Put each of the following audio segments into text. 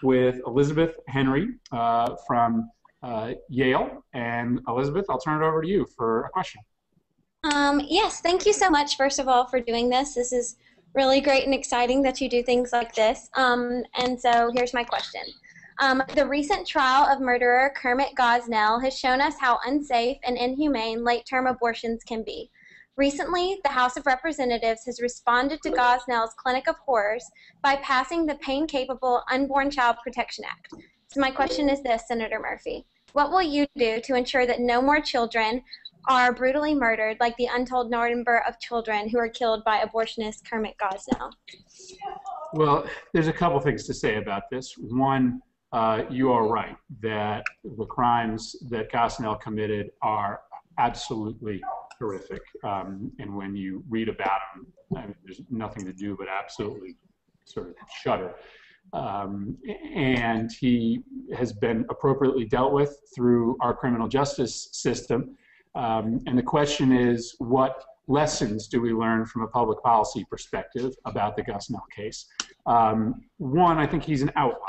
with Elizabeth Henry from Yale. And Elizabeth, I'll turn it over to you for a question. Yes, thank you so much, first of all, for doing this. This is really great and exciting that you do things like this. And so here's my question. The recent trial of murderer Kermit Gosnell has shown us how unsafe and inhumane late-term abortions can be. Recently, the House of Representatives has responded to Gosnell's Clinic of Horrors by passing the Pain-Capable Unborn Child Protection Act. So my question is this, Senator Murphy. What will you do to ensure that no more children are brutally murdered like the untold number of children who are killed by abortionist Kermit Gosnell? Well, there's a couple things to say about this. One, you are right that the crimes that Gosnell committed are absolutely horrific. And when you read about them, I mean, there's nothing to do but absolutely sort of shudder. And he has been appropriately dealt with through our criminal justice system. And the question is, what lessons do we learn from a public policy perspective about the Gosnell case? One, I think he's an outlier.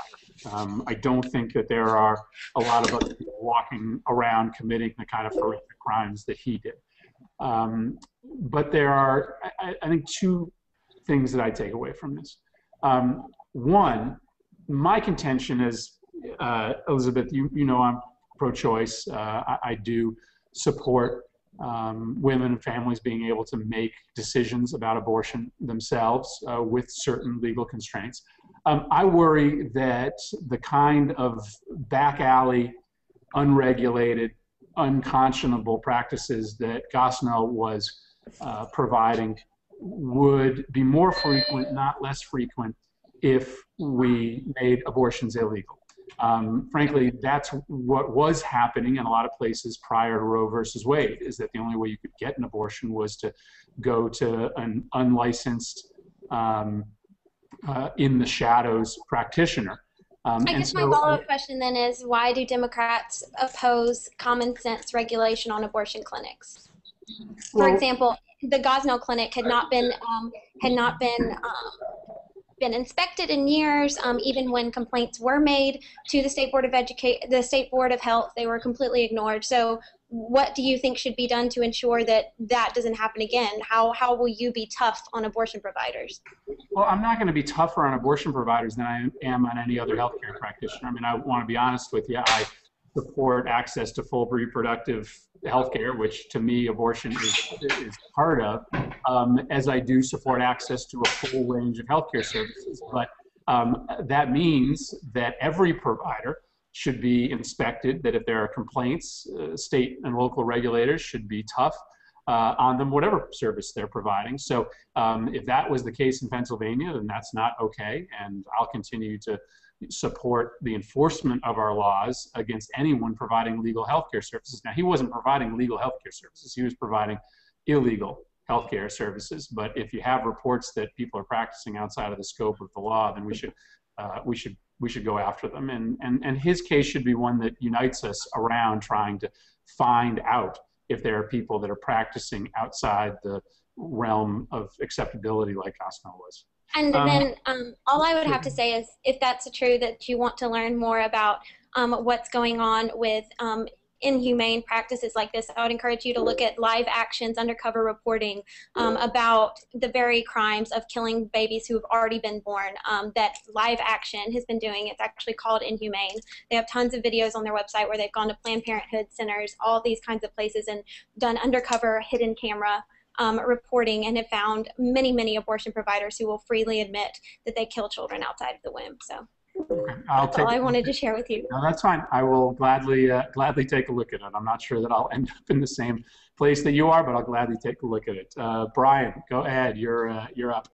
I don't think that there are a lot of other people walking around committing the kind of horrific crimes that he did. But there are, I think, two things that I take away from this. One, my contention is, Elizabeth, you know I'm pro-choice. I do support women and families being able to make decisions about abortion themselves with certain legal constraints. I worry that the kind of back alley, unregulated, unconscionable practices that Gosnell was providing would be more frequent, not less frequent, if we made abortions illegal. Frankly, that's what was happening in a lot of places prior to Roe versus Wade, is that the only way you could get an abortion was to go to an unlicensed, in the shadows practitioner. I guess my follow-up question then is, why do Democrats oppose common sense regulation on abortion clinics? For example, the Gosnell Clinic had not been inspected in years. Even when complaints were made to the State Board of Health, they were completely ignored. So what do you think should be done to ensure that that doesn't happen again? How will you be tough on abortion providers? Well, I'm not going to be tougher on abortion providers than I am on any other healthcare practitioner. I mean, I want to be honest with you. I support access to full reproductive healthcare, which to me abortion is part of, as I do support access to a full range of healthcare services. But that means that every provider should be inspected, that if there are complaints, state and local regulators should be tough on them, whatever service they're providing. So if that was the case in Pennsylvania, then that's not okay. And I'll continue to support the enforcement of our laws against anyone providing legal healthcare services. Now, he wasn't providing legal healthcare services. He was providing illegal healthcare services. But if you have reports that people are practicing outside of the scope of the law, then we should go after them. And his case should be one that unites us around trying to find out if there are people that are practicing outside the realm of acceptability like Gosnell was. And then all I would have to say is, if that's true, that you want to learn more about what's going on with inhumane practices like this, I would encourage you to look at Live Action's undercover reporting about the very crimes of killing babies who have already been born that Live Action has been doing. It's actually called Inhumane. They have tons of videos on their website where they've gone to Planned Parenthood centers, all these kinds of places, and done undercover hidden camera reporting, and have found many, many abortion providers who will freely admit that they kill children outside of the womb. So that's all I wanted to share with you. No, that's fine. I will gladly take a look at it. I'm not sure that I'll end up in the same place that you are, but I'll gladly take a look at it. Brian, go ahead. You're up.